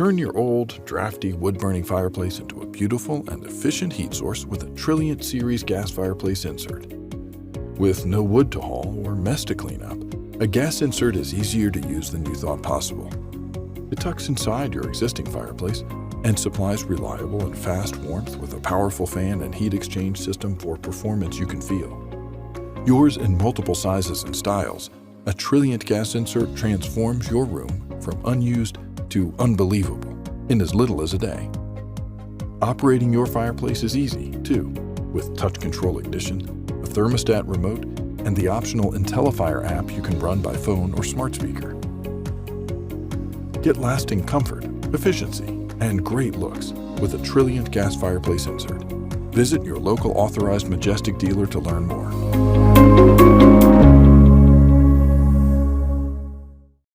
Turn your old, drafty wood-burning fireplace into a beautiful and efficient heat source with a Trilliant series gas fireplace insert. With no wood to haul or mess to clean up, a gas insert is easier to use than you thought possible. It tucks inside your existing fireplace and supplies reliable and fast warmth with a powerful fan and heat exchange system for performance you can feel. Yours in multiple sizes and styles, a Trilliant gas insert transforms your room from unused to unbelievable in as little as a day. Operating your fireplace is easy, too, with touch control ignition, a thermostat remote, and the optional IntelliFire app you can run by phone or smart speaker. Get lasting comfort, efficiency, and great looks with a Trilliant gas fireplace insert. Visit your local authorized Majestic dealer to learn more.